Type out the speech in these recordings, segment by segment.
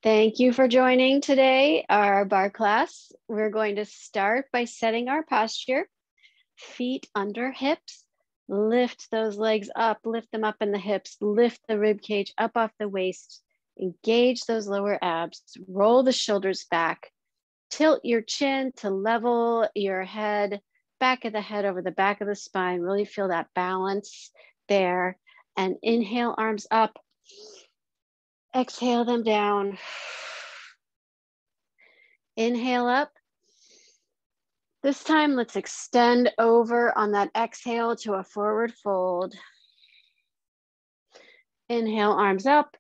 Thank you for joining today, our barre class. We're going to start by setting our posture, feet under hips, lift those legs up, lift them up in the hips, lift the rib cage up off the waist, engage those lower abs, roll the shoulders back, tilt your chin to level your head, back of the head over the back of the spine, really feel that balance there, and inhale, arms up. Exhale them down. Inhale up. This time, let's extend over on that exhale to a forward fold. Inhale, arms up.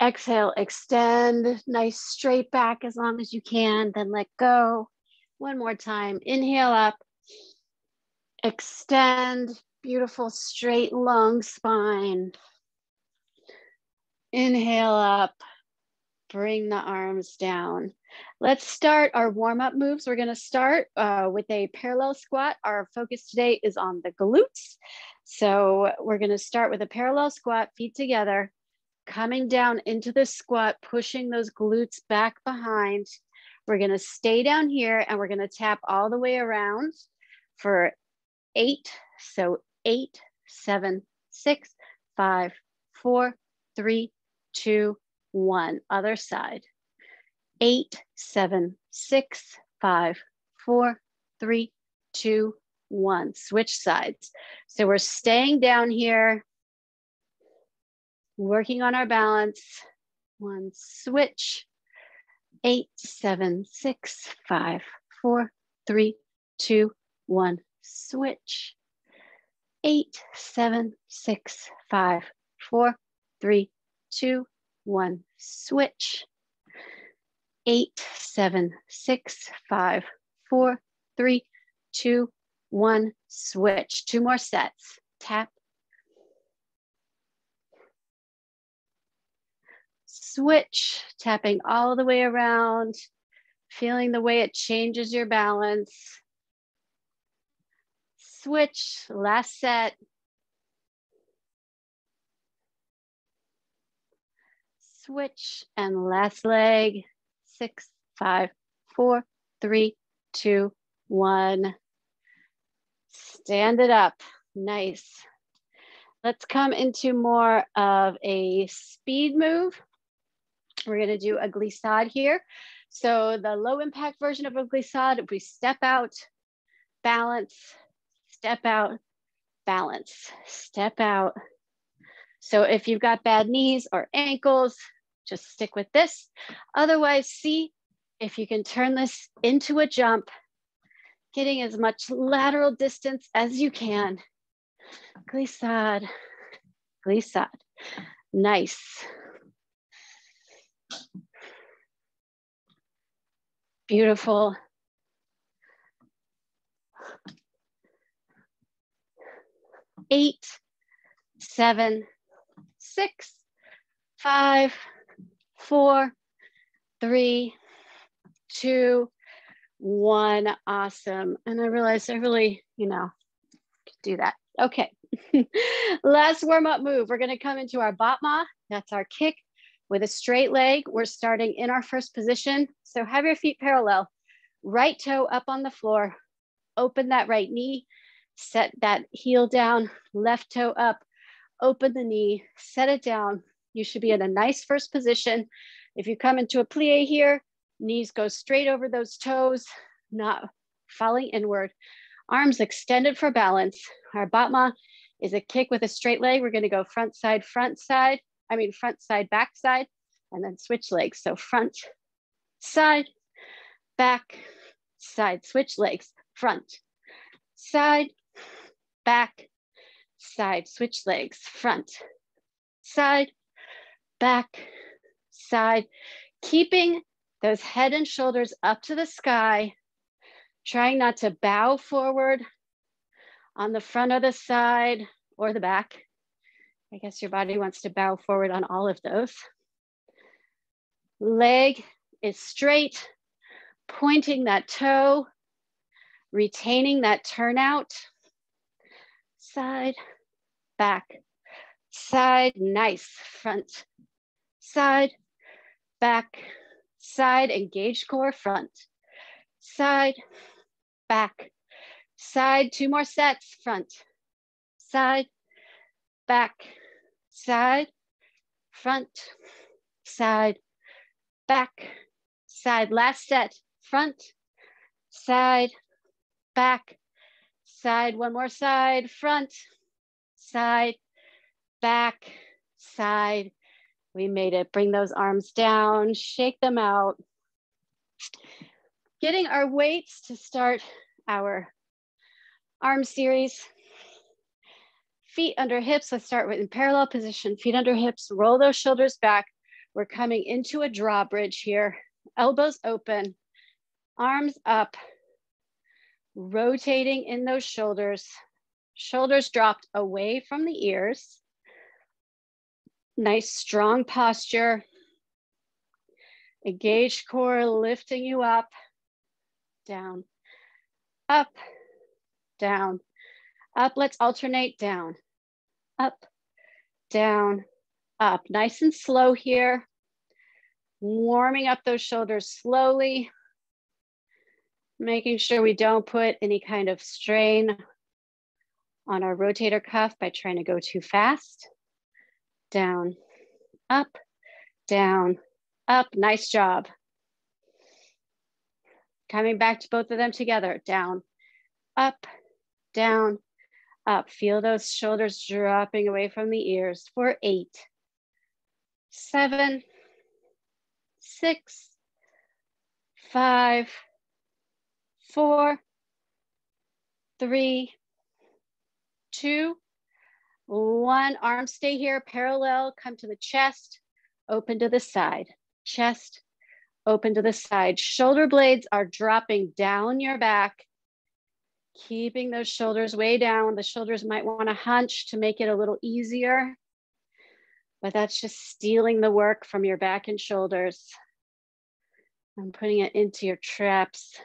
Exhale, extend. Nice straight back as long as you can, then let go. One more time. Inhale up. Extend. Beautiful straight long spine. Inhale up, bring the arms down. Let's start our warm-up moves. We're gonna start with a parallel squat. Our focus today is on the glutes. So we're gonna start with a parallel squat, feet together, coming down into the squat, pushing those glutes back behind. We're gonna stay down here and we're gonna tap all the way around for 8. So 8, 7, 6, 5, 4, 3, 2, 1. Other side. 8, 7, 6, 5, 4, 3, 2, 1. Switch sides. So we're staying down here, working on our balance. 1, switch. 8, 7, 6, 5, 4, 3, 2, 1. Switch. 8, 7, 6, 5, 4, 3, 2, 1. Switch. 8, 7, 6, 5, 4, 3, 2, 1. Switch. 2 more sets. Tap. Switch. Tapping all the way around. Feeling the way it changes your balance. Switch. Last set. Switch and last leg. 6, 5, 4, 3, 2, 1. Stand it up. Nice. Let's come into more of a speed move. We're going to do a glissade here. So the low impact version of a glissade, if we step out, balance, step out, balance, step out. So if you've got bad knees or ankles, just stick with this. Otherwise, see if you can turn this into a jump, getting as much lateral distance as you can. Glissade, glissade. Nice. Beautiful. Eight, 7, 6, 5, 4, 3, 2, 1. Awesome. And I realized I really, could do that. Okay. Last warm-up move. We're going to come into our Batma. That's our kick with a straight leg. We're starting in our first position. So have your feet parallel. Right toe up on the floor. Open that right knee. Set that heel down. Left toe up. Open the knee. Set it down. You should be in a nice first position. If you come into a plie here, knees go straight over those toes, not falling inward. Arms extended for balance. Our Batma is a kick with a straight leg. We're going to go front side, back side, and then switch legs. So front, side, back, side, switch legs, front, side, back, side, switch legs, front, side, back, side, keeping those head and shoulders up to the sky, trying not to bow forward on the front or the side or the back. I guess your body wants to bow forward on all of those. Leg is straight, pointing that toe, retaining that turnout. Side, back, side, nice. Front, side, back, side, engaged core, front, side, back, side, 2 more sets, front, side, back, side, front, side, back, side, last set, front, side, back, side, 1 more side, front, side, back, side. We made it. Bring those arms down, shake them out. Getting our weights to start our arm series. Feet under hips. Let's start with in parallel position. Feet under hips. Roll those shoulders back. We're coming into a drawbridge here. Elbows open. Arms up. Rotating in those shoulders. Shoulders dropped away from the ears. Nice strong posture. Engaged core lifting you up, down, up, down, up. Let's alternate down, up, down, up. Nice and slow here. Warming up those shoulders slowly. Making sure we don't put any kind of strain on our rotator cuff by trying to go too fast. Down, up, down, up. Nice job. Coming back to both of them together. Down, up, down, up. Feel those shoulders dropping away from the ears for 8, 7, 6, 5, 4, 3, 2, 1. Arms stay here, parallel, come to the chest, open to the side. Chest, open to the side. Shoulder blades are dropping down your back, keeping those shoulders way down. The shoulders might want to hunch to make it a little easier, but that's just stealing the work from your back and shoulders. I'm putting it into your traps,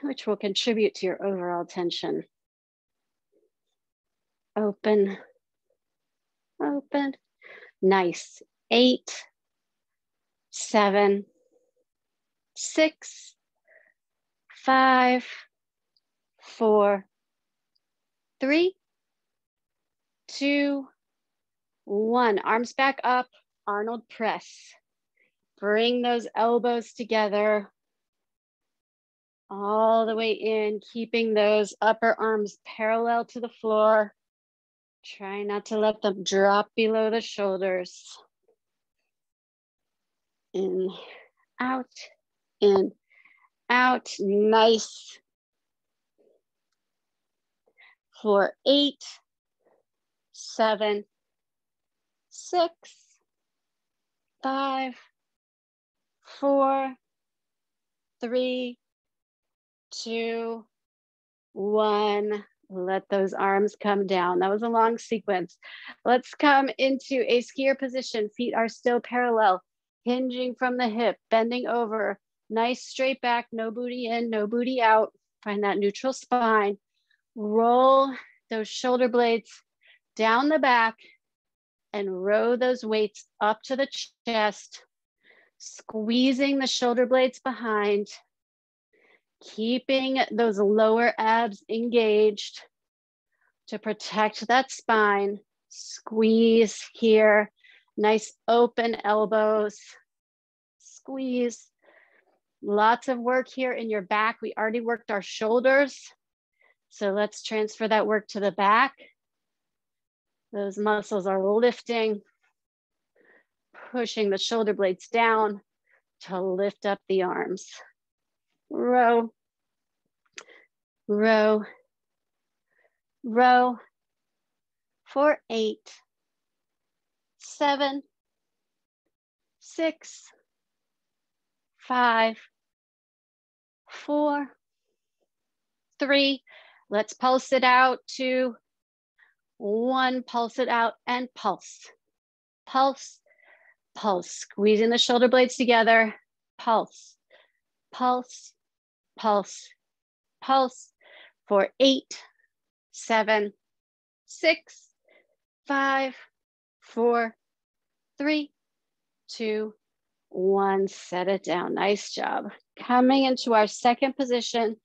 which will contribute to your overall tension. Open, open. Nice. 8, 7, 6, 5, 4, 3, 2, 1. Arms back up, Arnold press. Bring those elbows together all the way in, keeping those upper arms parallel to the floor. Try not to let them drop below the shoulders. In, out, in, out. Nice. For 8, 7, 6, 5, 4, 3, 2, 1. Let those arms come down. That was a long sequence. Let's come into a skier position. Feet are still parallel, hinging from the hip, bending over. Nice straight back, no booty in, no booty out. Find that neutral spine. Roll those shoulder blades down the back and row those weights up to the chest, squeezing the shoulder blades behind, keeping those lower abs engaged to protect that spine. Squeeze here, nice open elbows, squeeze. Lots of work here in your back. We already worked our shoulders, so let's transfer that work to the back. Those muscles are lifting, pushing the shoulder blades down to lift up the arms. Row, row, row. For 8, 7, 6, 5, 4, 3. Let's pulse it out. 2, 1. Pulse it out and pulse. Pulse, pulse. Squeezing the shoulder blades together. Pulse, pulse, pulse, pulse. For 8, 7, 6, 5, 4, 3, 2, 1, set it down. Nice job. Coming into our second position,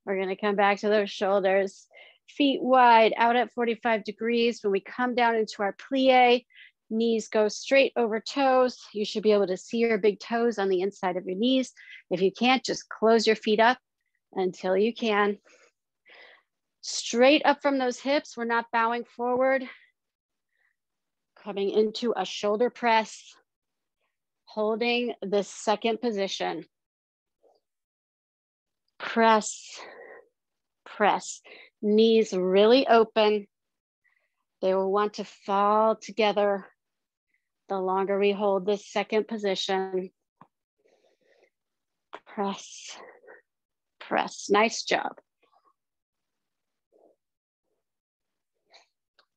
we're gonna come back to those shoulders, feet wide, out at 45 degrees. When we come down into our plie, knees go straight over toes. You should be able to see your big toes on the inside of your knees. If you can't, just close your feet up until you can. Straight up from those hips, we're not bowing forward. Coming into a shoulder press, holding this second position. Press, press. Knees really open. They will want to fall together the longer we hold this second position. Press, press. Nice job.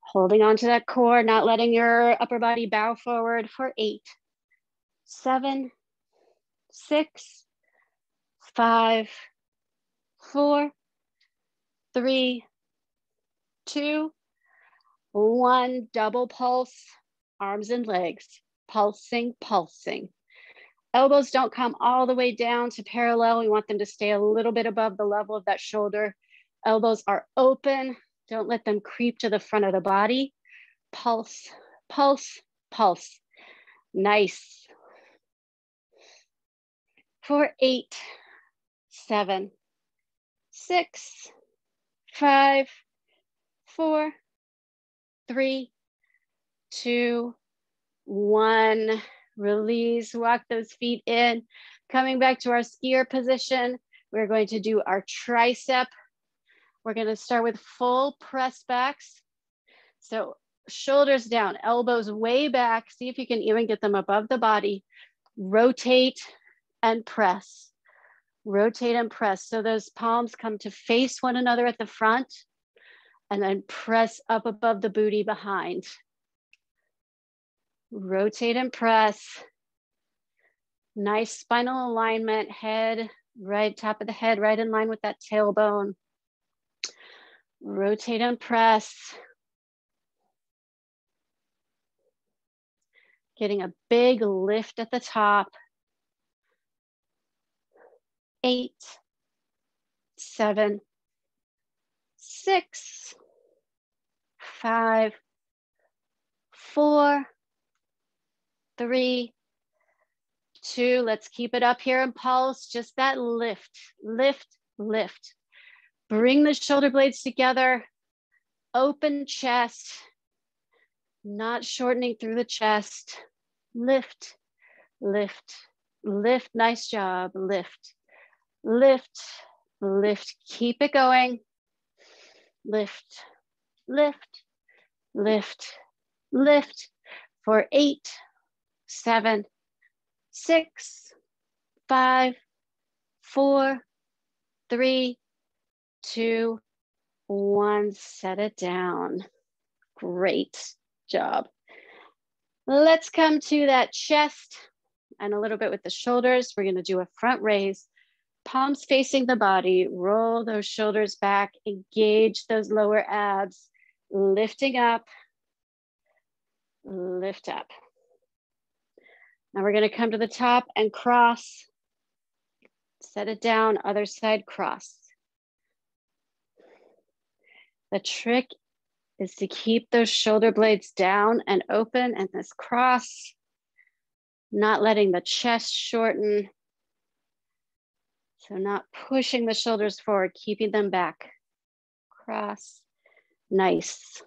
Holding on to that core, not letting your upper body bow forward for 8, 7, 6, 5, 4, 3, 2, 1. Double pulse, arms and legs, pulsing, pulsing. Elbows don't come all the way down to parallel. We want them to stay a little bit above the level of that shoulder. Elbows are open. Don't let them creep to the front of the body. Pulse, pulse, pulse. Nice. For 8, 7, 6, 5, 4, 3, 2, 1. Release, walk those feet in. Coming back to our skier position, we're going to do our tricep. We're going to start with full press backs. So shoulders down, elbows way back. See if you can even get them above the body. Rotate and press. Rotate and press. So those palms come to face one another at the front and then press up above the booty behind. Rotate and press. Nice spinal alignment, head, right, top of the head, right in line with that tailbone. Rotate and press. Getting a big lift at the top. 8, 7, 6, 5, 4, 3, 2. Let's keep it up here and pulse. Just that lift, lift, lift. Bring the shoulder blades together. Open chest. Not shortening through the chest. Lift, lift, lift. Nice job. Lift, lift, lift. Keep it going. Lift, lift, lift, lift. For 8, 7, 6, 5, 4, 3, 2, 1. Set it down. Great job. Let's come to that chest and a little bit with the shoulders. We're going to do a front raise. Palms facing the body. Roll those shoulders back. Engage those lower abs. Lifting up. Lift up. Now we're going to come to the top and cross. Set it down. Other side, cross. The trick is to keep those shoulder blades down and open and this cross, not letting the chest shorten. So not pushing the shoulders forward, keeping them back. Cross, nice.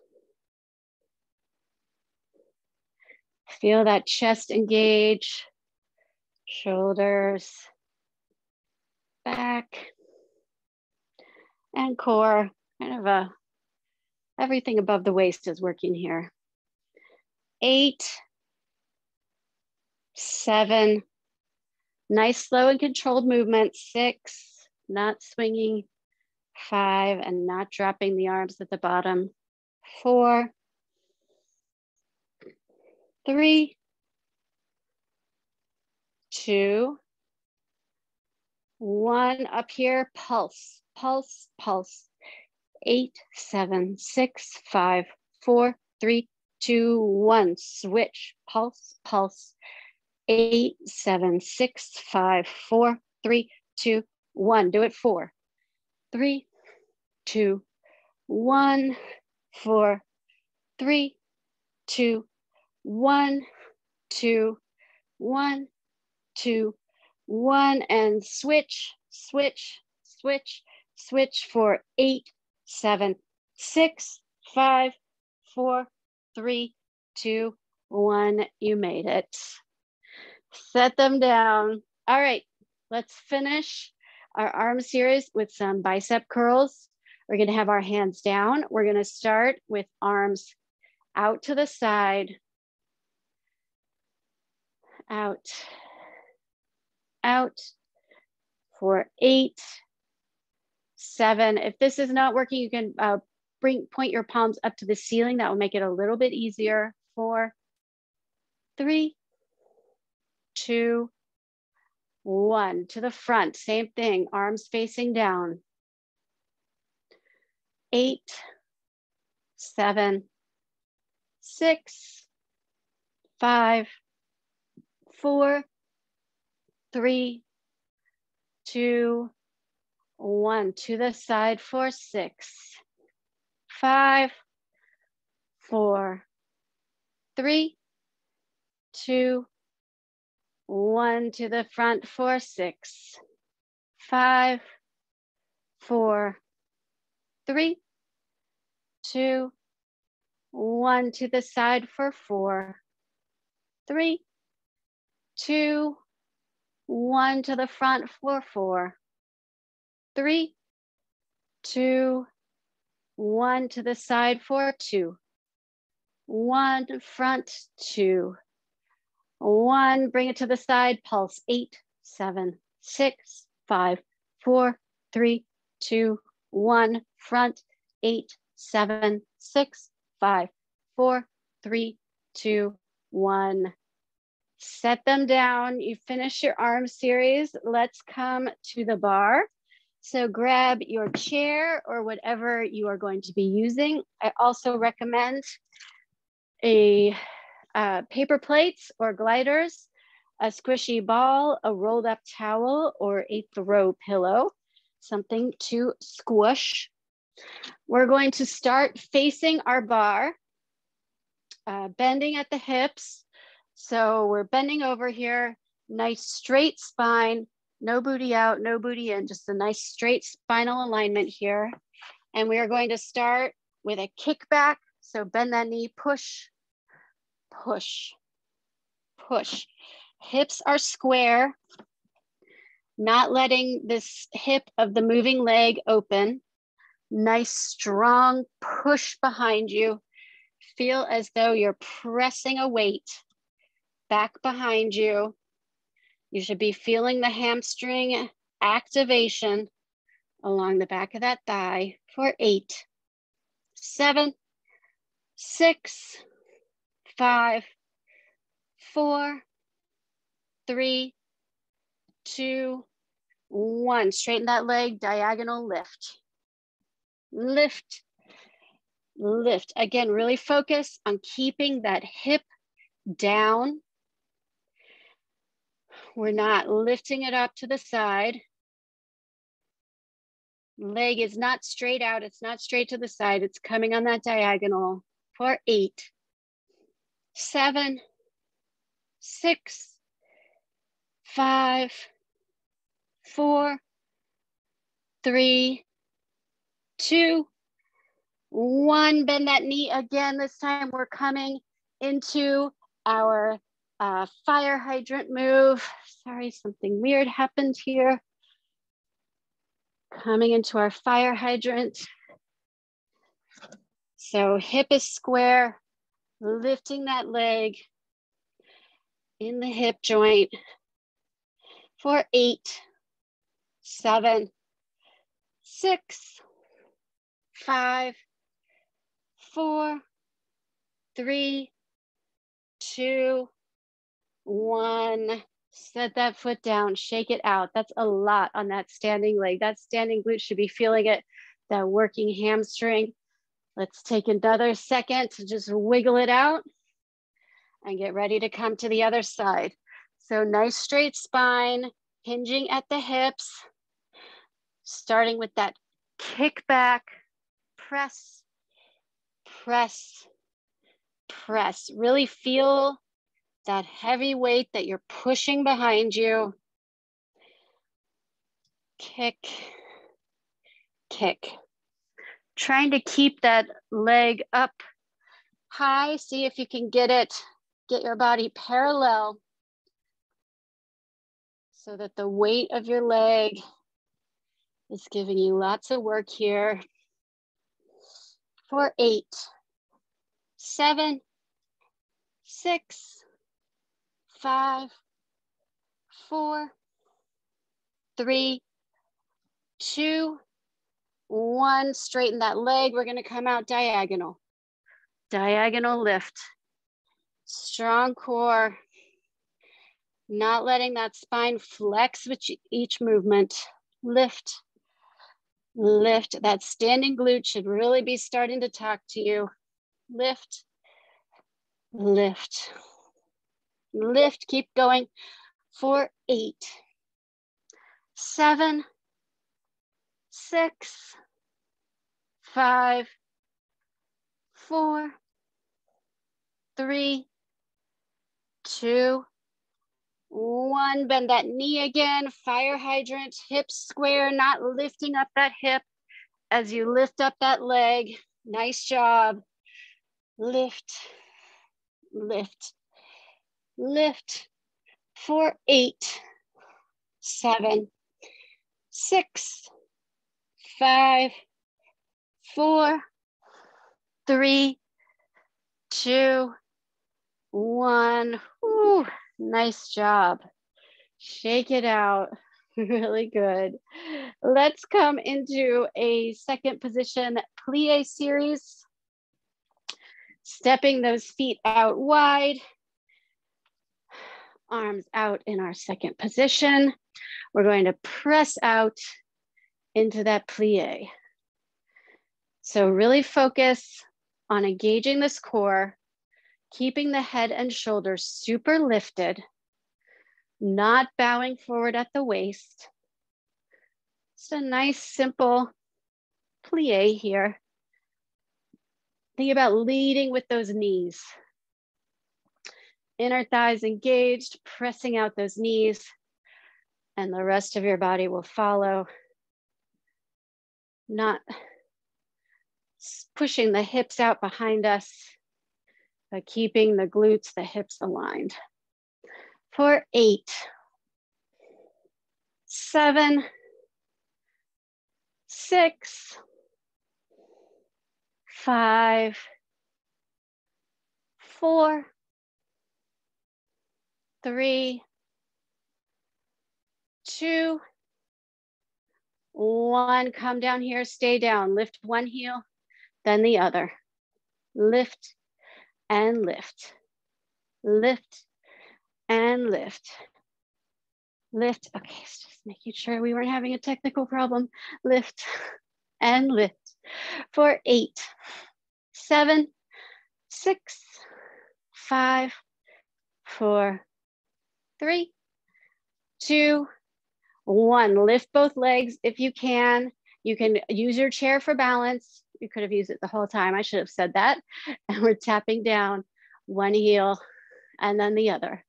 Feel that chest engage, shoulders, back, and core, kind of everything above the waist is working here. 8, 7, nice slow and controlled movement. 6, not swinging. 5, and not dropping the arms at the bottom. 4, 3, 2, 1. Up here, pulse, pulse, pulse. 8, 7, 6, 5, 4, 3, 2, 1. Switch, pulse, pulse. 8, 7, 6, 5, 4, 3, 2, 1. Do it 4, 3, 2, 1, 4, 3, 2, 1, 2, 1, 2, 1, and switch, switch, switch, switch for 8, 7, 6, 5, 4, 3, 2, 1. You made it. Set them down. All right, let's finish our arm series with some bicep curls. We're gonna have our hands down. We're gonna start with arms out to the side, out, out for 8, 7. If this is not working, you can point your palms up to the ceiling. That will make it a little bit easier. 4, 3, 2, 1. To the front, same thing, arms facing down. 8, 7, 6, 5, 4, 3, 2, 1. To the side for 6, 5, 4, 3, 2, 1. To the front for 6, 5, 4, 3, 2, 1. To the side for 4, 3, 2, 1. To the front for 4, 3, 2, 1. To the side for 2, 1. Front 2, 1. Bring it to the side. Pulse 8, 7, 6, 5, 4, 3, 2, 1. Front 8, 7, 6, 5, 4, 3, 2, 1. Set them down. You finish your arm series. Let's come to the bar. So grab your chair or whatever you are going to be using. I also recommend a paper plates or gliders, a squishy ball, a rolled up towel, or a throw pillow, something to squish. We're going to start facing our bar, bending at the hips. So we're bending over here, nice straight spine, no booty out, no booty in, just a nice straight spinal alignment here. And we are going to start with a kickback. So bend that knee, push, push, push. Hips are square, not letting this hip of the moving leg open. Nice strong push behind you. Feel as though you're pressing a weight back behind you. You should be feeling the hamstring activation along the back of that thigh for 8, 7, 6, 5, 4, 3, 2, 1. Straighten that leg, diagonal lift. Lift, lift. Again, really focus on keeping that hip down. We're not lifting it up to the side. Leg is not straight out. It's not straight to the side. It's coming on that diagonal for 8, 7, 6, 5, 4, 3, 2, 1. Bend that knee again. This time we're coming into our fire hydrant move. Sorry, something weird happened here. Coming into our fire hydrant. So hip is square, lifting that leg in the hip joint for 8, 7, 6, 5, 4, 3, 2, 1. Set that foot down, shake it out. That's a lot on that standing leg. That standing glute should be feeling it, that working hamstring. Let's take another second to just wiggle it out and get ready to come to the other side. So nice straight spine, hinging at the hips, starting with that kick back, press, press, press. Really feel that heavy weight that you're pushing behind you. Kick, kick. Trying to keep that leg up high. See if you can get your body parallel so that the weight of your leg is giving you lots of work here. For 8, 7, 6, 5, 4, 3, 2, 1. Straighten that leg. We're going to come out diagonal. Diagonal lift. Strong core. Not letting that spine flex with each movement. Lift, lift. That standing glute should really be starting to talk to you. Lift, lift, lift. Keep going. For 8, 7, 6, 5, 4, 3, 2, 1. Bend that knee again. Fire hydrant, hips square, not lifting up that hip as you lift up that leg. Nice job. Lift, lift, lift. For 8, 7, 6, 5, 4, 3, 2, 1. Whew. Nice job. Shake it out. Really good. Let's come into a second position, Plie Series. Stepping those feet out wide. Arms out in our second position. We're going to press out into that plie. So really focus on engaging this core, keeping the head and shoulders super lifted, not bowing forward at the waist. Just a nice, simple plie here. Think about leading with those knees. Inner thighs engaged, pressing out those knees, and the rest of your body will follow. Not pushing the hips out behind us, but keeping the glutes, the hips aligned. For 8, 7, 6, 5, 4, 3, 2, 1. Come down here, stay down. Lift one heel, then the other. Lift and lift. Lift and lift. Lift. Okay, just making sure we weren't having a technical problem. Lift and lift. For 8, 7, 6, 5, 4, 3, 2, 1. Lift both legs if you can. You can use your chair for balance. You could have used it the whole time. I should have said that. And we're tapping down one heel and then the other.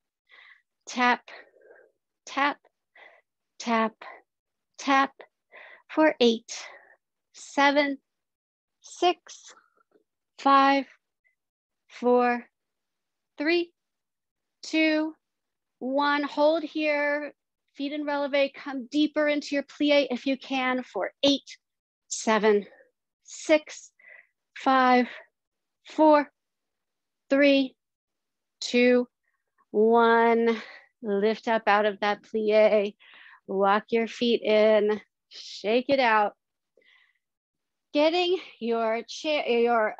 Tap, tap, tap, tap. For 8, 7, 6, 5, 4, 3, 2, 1. Hold here. Feet in releve. Come deeper into your plie if you can. For 8, 7, 6, 5, 4, 3, 2, 1. Lift up out of that plie. Walk your feet in. Shake it out. Getting your chair, your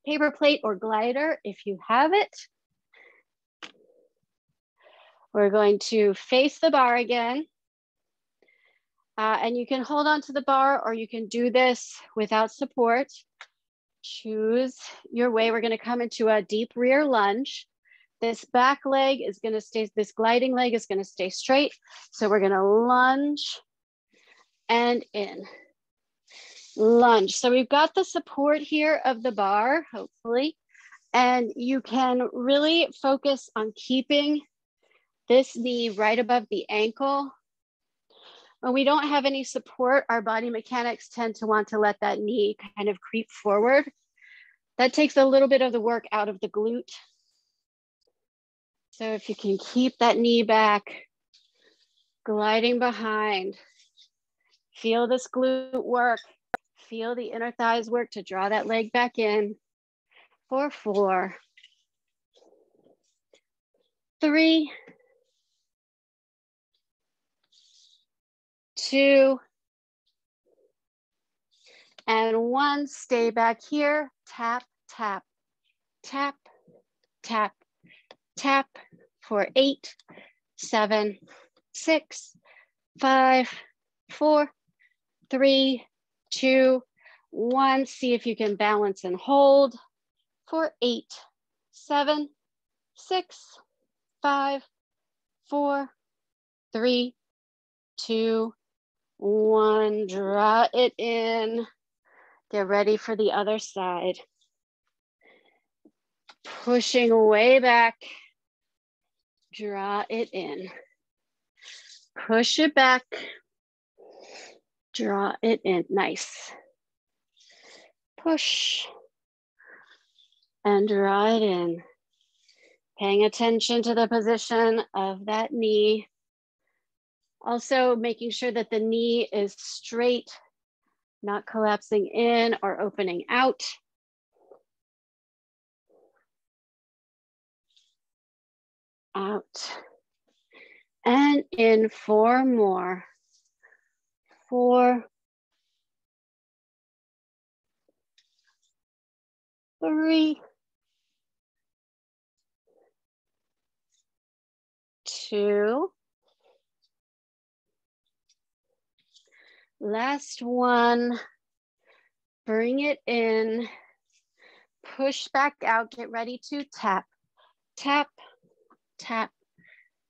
paper plate or glider if you have it. We're going to face the bar again. And you can hold on to the bar or you can do this without support. Choose your way. We're going to come into a deep rear lunge. This back leg is gonna stay, this gliding leg is gonna stay straight. So we're gonna lunge and in. Lunge. So we've got the support here of the bar, hopefully, and you can really focus on keeping this knee right above the ankle. When we don't have any support, our body mechanics tend to want to let that knee kind of creep forward. That takes a little bit of the work out of the glute. So if you can keep that knee back, gliding behind, feel this glute work, feel the inner thighs work to draw that leg back in for 4, 3, 2, and 1. Stay back here. Tap, tap, tap, tap, tap for 8, 7, 6, 5, 4, 3, 2, 1. See if you can balance and hold for 8, 7, 6, 5, 4, 3, 2, 1. Draw it in. Get ready for the other side. Pushing way back. Draw it in. Push it back. Draw it in. Nice. Push and draw it in. Paying attention to the position of that knee. Also making sure that the knee is straight, not collapsing in or opening out. Out. And in 4 more. 4, 3, 2. Last one. Bring it in. Push back out. Get ready to tap, tap, tap,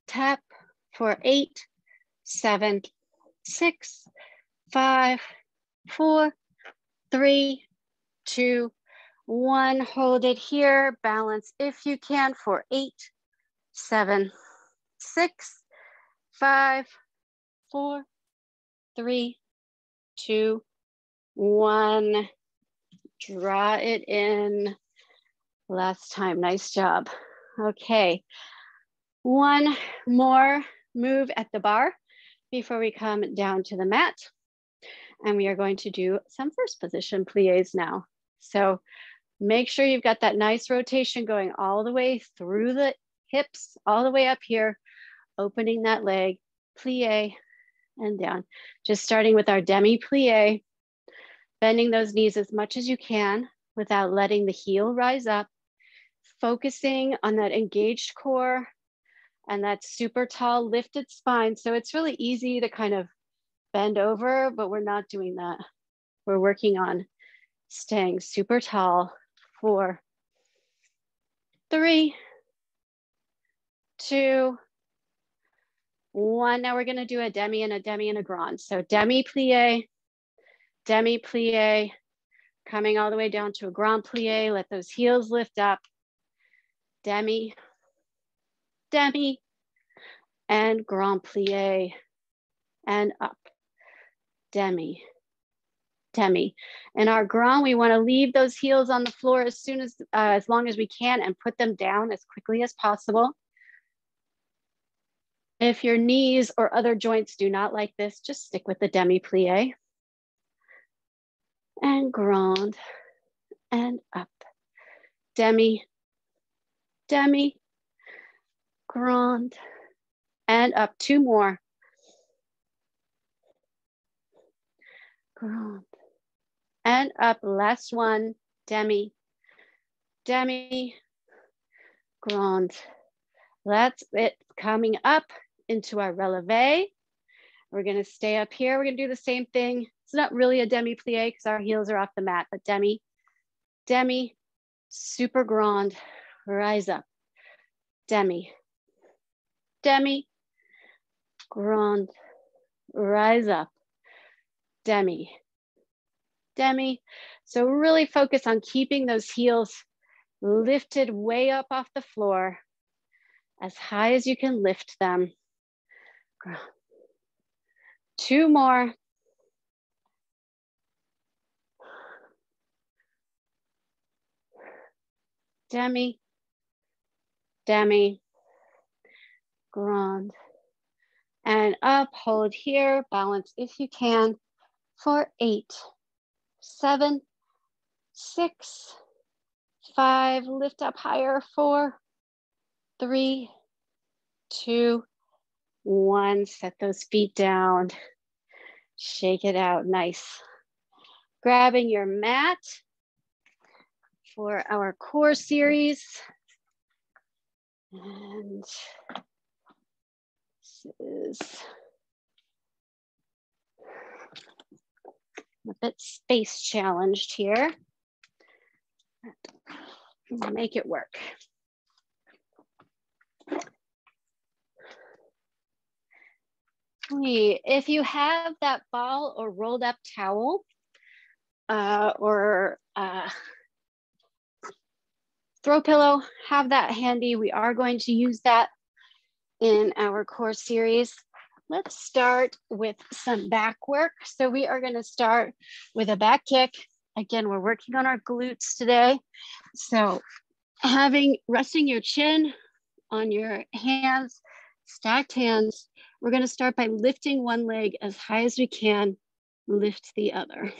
tap for 8, 7, 6, 5, 4, 3, 2, 1. Hold it here. Balance if you can for 8, 7, 6, 5, 4, 3, 2, 1. Draw it in. Last time. Nice job. Okay. One more move at the bar before we come down to the mat. And we are going to do some first position plies now. So make sure you've got that nice rotation going all the way through the hips, all the way up here, opening that leg, plie and down. Just starting with our demi plie, bending those knees as much as you can without letting the heel rise up, focusing on that engaged core and that super tall lifted spine. So it's really easy to kind of bend over, but we're not doing that. We're working on staying super tall. 4, 3, 2, 1. Now we're gonna do a demi and a grand. So demi plie, coming all the way down to a grand plie. Let those heels lift up. Demi, demi, and grand plie, and up. Demi, demi. In our grand, we want to leave those heels on the floor as long as we can and put them down as quickly as possible. If your knees or other joints do not like this, just stick with the demi plie. And grand, and up. Demi, demi, grand, and up. 2 more. Grand, and up. Last one. Demi, demi, grand. That's it. Coming up into our releve. We're gonna stay up here. We're gonna do the same thing. It's not really a demi plie because our heels are off the mat, but demi, demi, super grand, rise up. demi, demi, grand, rise up, demi, demi. So really focus on keeping those heels lifted way up off the floor, as high as you can lift them. 2 more. Demi, demi, grand, and up, hold here, balance if you can, for 8, 7, 6, 5, lift up higher, 4, 3, 2, 1, set those feet down, shake it out, nice. Grabbing your mat for our core series. And this is a bit space challenged here. Make it work. If you have that ball or rolled up towel or throw pillow, have that handy. We are going to use that in our core series. Let's start with some back work. So we are going to start with a back kick. Again, we're working on our glutes today. So resting your chin on your hands, stacked hands. We're going to start by lifting one leg as high as we can, lift the other.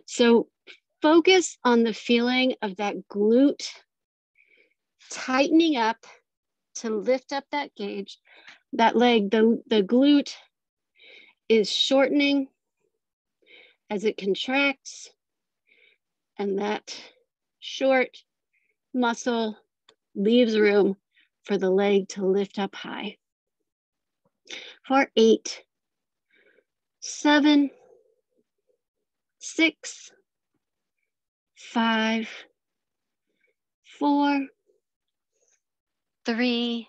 So focus on the feeling of that glute tightening up to lift up that gauge. That leg, the glute is shortening as it contracts, and that short muscle leaves room for the leg to lift up high. For 8, 7, 6, 5, 4, 3,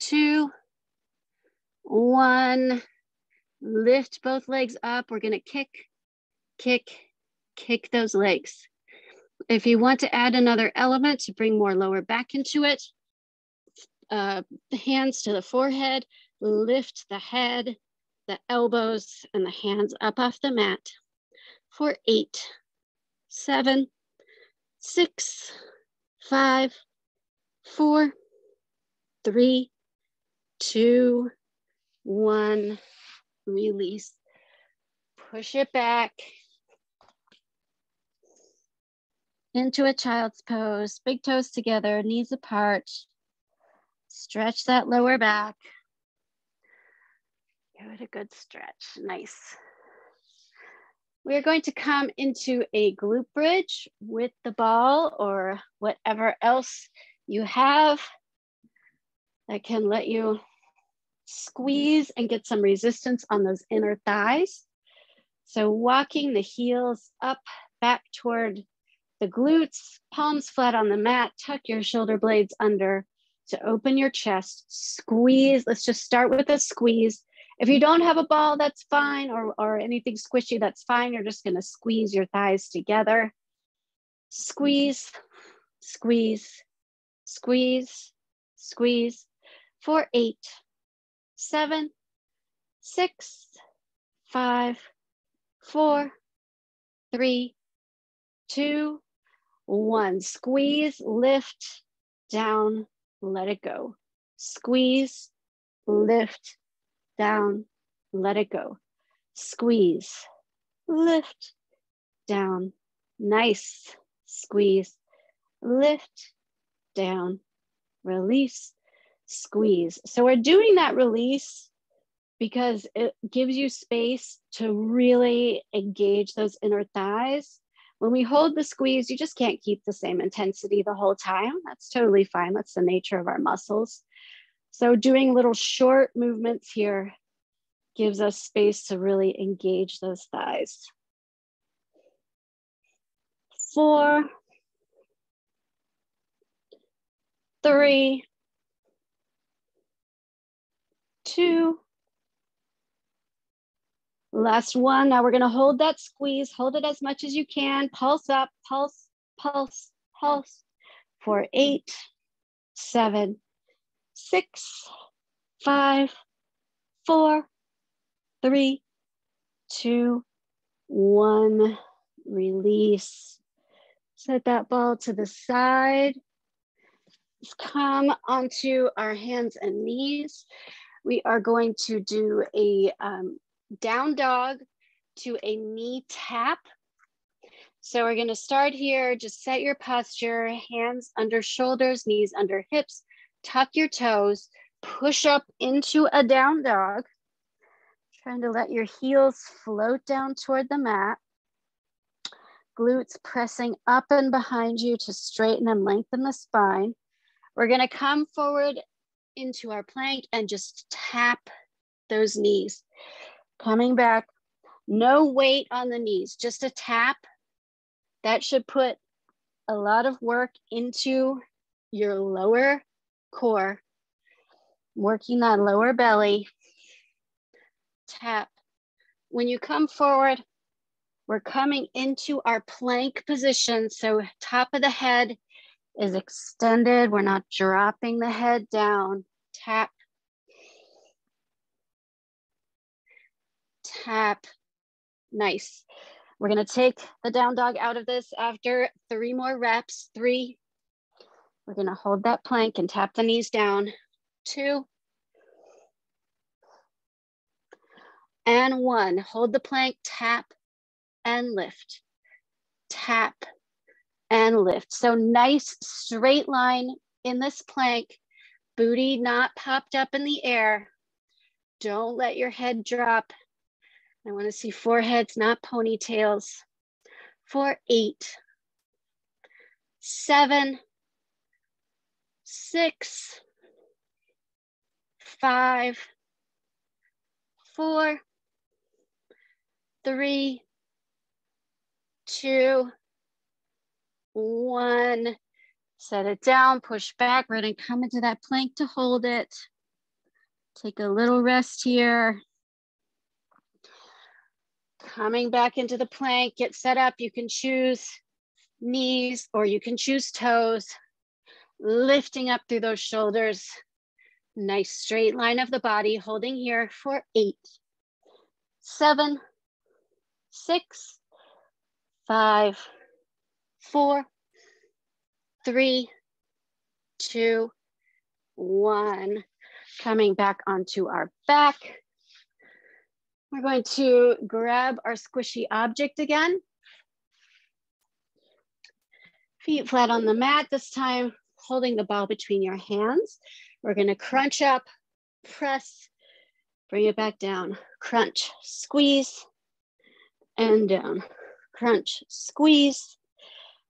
2, 1. Lift both legs up. We're going to kick, kick, kick those legs. If you want to add another element to bring more lower back into it, the hands to the forehead, lift the head, the elbows, and the hands up off the mat. For 8, 7, 6, 5, 4, 3, 2, 1. Release. Push it back into a child's pose. Big toes together, knees apart. Stretch that lower back. Give it a good stretch. Nice. We are going to come into a glute bridge with the ball or whatever else you have that can let you squeeze and get some resistance on those inner thighs. So walking the heels up, back toward the glutes, palms flat on the mat, tuck your shoulder blades under to open your chest, squeeze. Let's just start with a squeeze. If you don't have a ball, that's fine, or anything squishy, that's fine. You're just gonna squeeze your thighs together. Squeeze, squeeze, squeeze, squeeze. For 8, 7, 6, 5, 4, 3, 2, 1. Squeeze, lift, down, let it go. Squeeze, lift, down, let it go. Squeeze, lift, down. Nice. Squeeze, lift, down, release, squeeze. So we're doing that release because it gives you space to really engage those inner thighs. When we hold the squeeze, you just can't keep the same intensity the whole time. That's totally fine. That's the nature of our muscles. So doing little short movements here gives us space to really engage those thighs. 4, 3, 2. Last one. Now we're going to hold that squeeze. Hold it as much as you can. Pulse up, pulse, pulse, pulse. For 8, 7, 6, 5, 4, 3, 2, 1. Release. Set that ball to the side. Let's come onto our hands and knees. We are going to do a down dog to a knee tap. So we're going to start here. Just set your posture, hands under shoulders, knees under hips, tuck your toes, push up into a down dog. Trying to let your heels float down toward the mat. Glutes pressing up and behind you to straighten and lengthen the spine. We're going to come forward into our plank and just tap those knees. Coming back, no weight on the knees, just a tap. That should put a lot of work into your lower core, working that lower belly. Tap. When you come forward, we're coming into our plank position. So top of the head is extended. We're not dropping the head down. Tap. Tap. Nice. We're going to take the down dog out of this after 3 more reps. 3. We're going to hold that plank and tap the knees down. 2. And 1. Hold the plank, tap and lift. Tap and lift. So nice straight line in this plank. Booty not popped up in the air. Don't let your head drop. I want to see foreheads, not ponytails. For 8, 7, 6, 5, 4, 3, 2, 1. Set it down, push back. We're going to come into that plank to hold it. Take a little rest here. Coming back into the plank, get set up. You can choose knees or you can choose toes. Lifting up through those shoulders. Nice straight line of the body, holding here for 8, 7, 6, 5, 4, 3, 2, 1. Coming back onto our back. We're going to grab our squishy object again. Feet flat on the mat, this time holding the ball between your hands. We're going to crunch up, press, bring it back down. Crunch, squeeze, and down. Crunch, squeeze.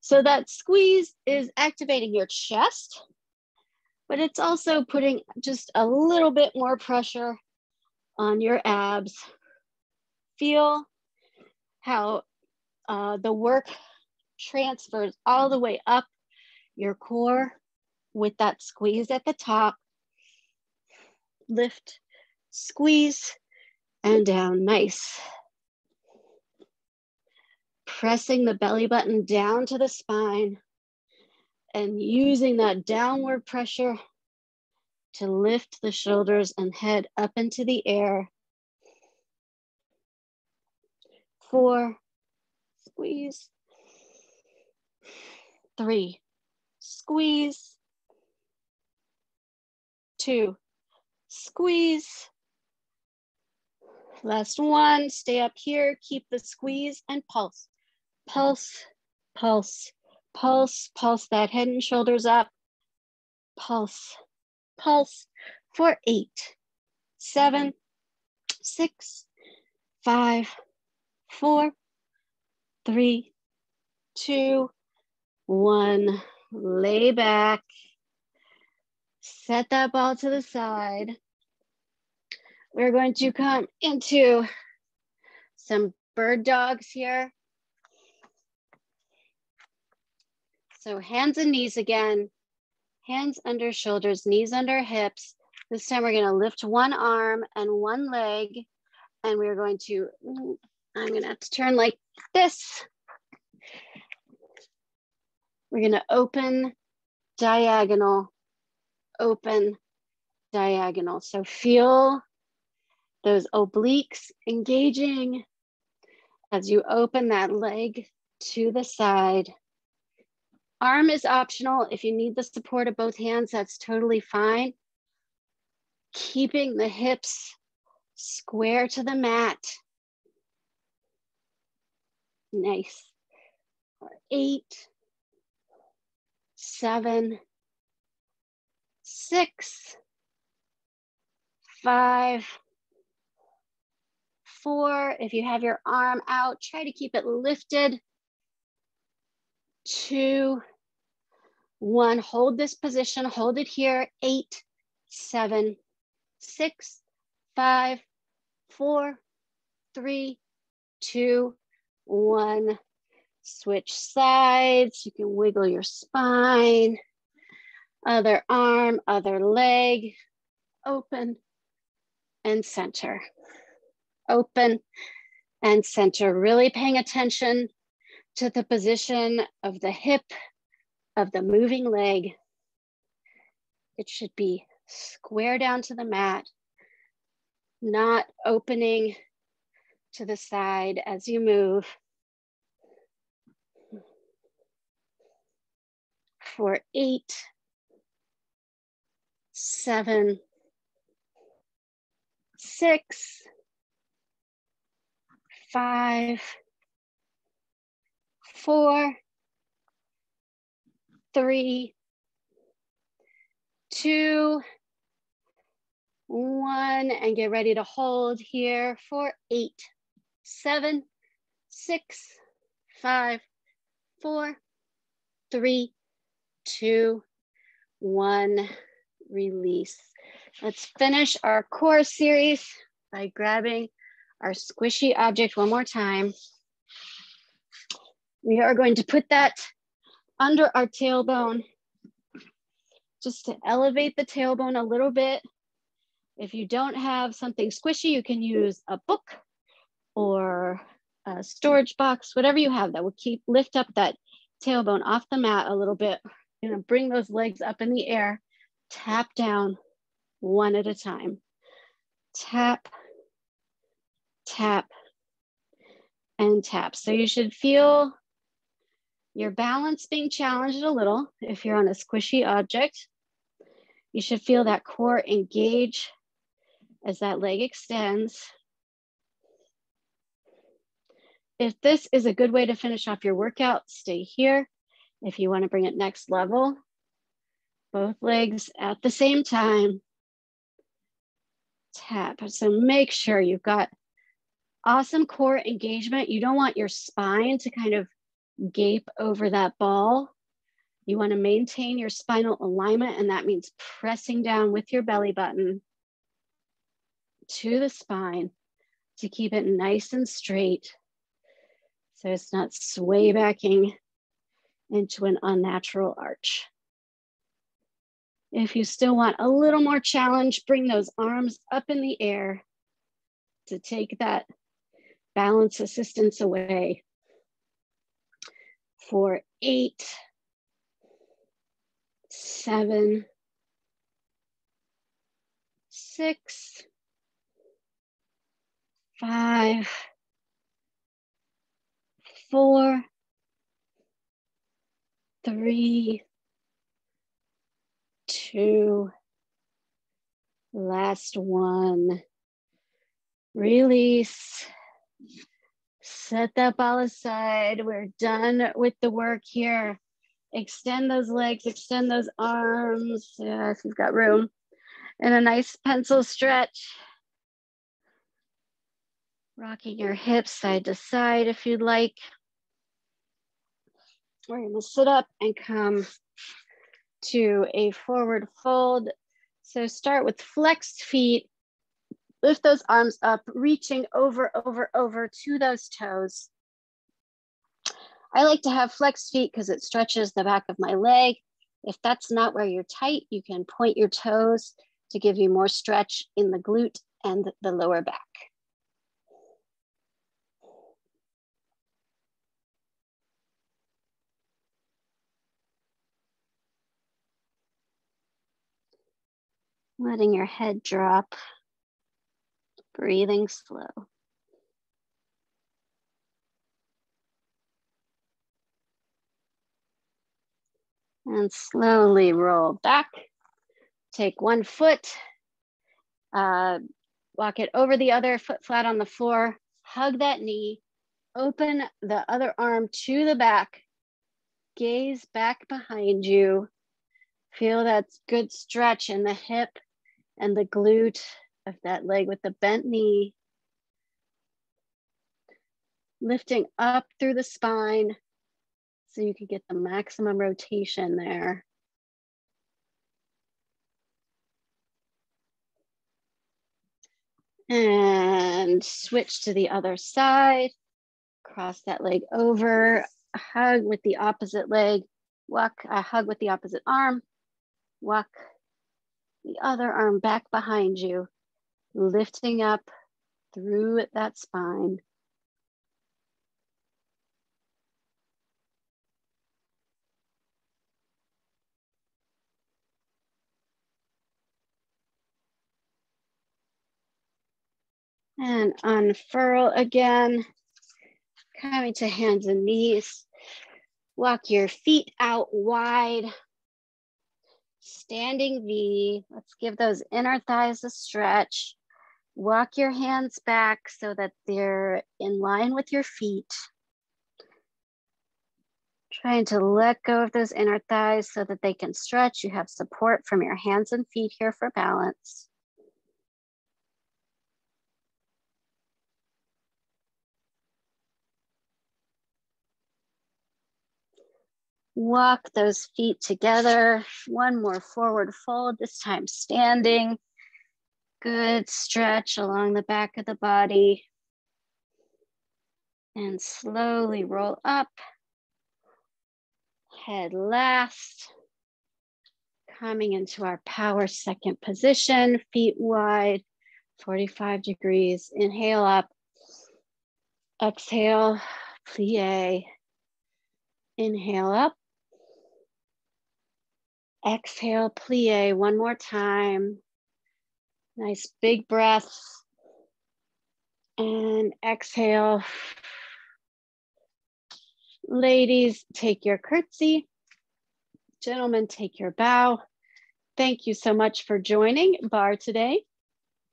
So that squeeze is activating your chest, but it's also putting just a little bit more pressure on your abs. Feel how the work transfers all the way up your core with that squeeze at the top. Lift, squeeze, and down. Nice. Pressing the belly button down to the spine and using that downward pressure to lift the shoulders and head up into the air. 4, squeeze. 3, squeeze. 2, squeeze. Last one, stay up here, keep the squeeze and pulse. Pulse, pulse, pulse, pulse that head and shoulders up. Pulse, pulse for 8, 7, 6, 5, 4, 3, 2, 1. Lay back. Set that ball to the side. We're going to come into some bird dogs here. So hands and knees again. Hands under shoulders, knees under hips. This time we're gonna lift one arm and one leg, and we're going to, I'm gonna have to turn like this. We're gonna open, diagonal, open, diagonal. So feel those obliques engaging as you open that leg to the side. Arm is optional. If you need the support of both hands, that's totally fine. Keeping the hips square to the mat. Nice. 8, 7, 6, 5, 4. If you have your arm out, try to keep it lifted. 2, 1. Hold this position. Hold it here. 8, 7, 6, 5, 4, 3, 2, 1. Switch sides. You can wiggle your spine. Other arm, other leg. Open and center. Open and center. Really paying attention to the position of the hip of the moving leg. It should be square down to the mat, not opening to the side as you move. For 8, 7, 6, 5, 4, 3, 2, 1, and get ready to hold here for 8, 7, 6, 5, 4, 3, 2, 1, release. Let's finish our core series by grabbing our squishy object one more time. We are going to put that under our tailbone just to elevate the tailbone a little bit. If you don't have something squishy, you can use a book or a storage box, whatever you have that will lift up that tailbone off the mat a little bit. You're gonna bring those legs up in the air, tap down one at a time. Tap, tap, and tap. So you should feel your balance being challenged a little. If you're on a squishy object, you should feel that core engage as that leg extends. If this is a good way to finish off your workout, stay here. If you want to bring it next level, both legs at the same time. Tap. So make sure you've got awesome core engagement. You don't want your spine to kind of gape over that ball. You want to maintain your spinal alignment, and that means pressing down with your belly button to the spine to keep it nice and straight so it's not sway backing into an unnatural arch. If you still want a little more challenge, bring those arms up in the air to take that balance assistance away. For 8, 7, 6, 5, 4, 3, 2, last one. Release. Set that ball aside. We're done with the work here. Extend those legs, extend those arms. Yeah, if you've got room. And a nice pencil stretch. Rocking your hips side to side if you'd like. We're gonna sit up and come to a forward fold. So start with flexed feet. Lift those arms up, reaching over to those toes. I like to have flexed feet because it stretches the back of my leg. If that's not where you're tight, you can point your toes to give you more stretch in the glute and the lower back. Letting your head drop, breathing slow. And slowly roll back. Take one foot, walk it over the other, foot flat on the floor, hug that knee, open the other arm to the back, gaze back behind you. Feel that good stretch in the hip and the glute of that leg with the bent knee. Lifting up through the spine so you can get the maximum rotation there. And switch to the other side. Cross that leg over, hug with the opposite leg, walk, hug with the opposite arm, walk the other arm back behind you, lifting up through that spine. And unfurl again, coming to hands and knees. Walk your feet out wide. Standing V. Let's give those inner thighs a stretch. Walk your hands back so that they're in line with your feet. Trying to let go of those inner thighs so that they can stretch. You have support from your hands and feet here for balance. Walk those feet together. One more forward fold, this time standing. Good stretch along the back of the body. And slowly roll up. Head last. Coming into our power second position, feet wide, 45 degrees. Inhale up. Exhale, plie. Inhale up. Exhale, plie one more time. Nice big breath. And exhale. Ladies, take your curtsy. Gentlemen, take your bow. Thank you so much for joining Barre today.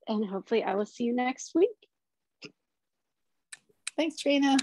And hopefully I will see you next week. Thanks, Trina.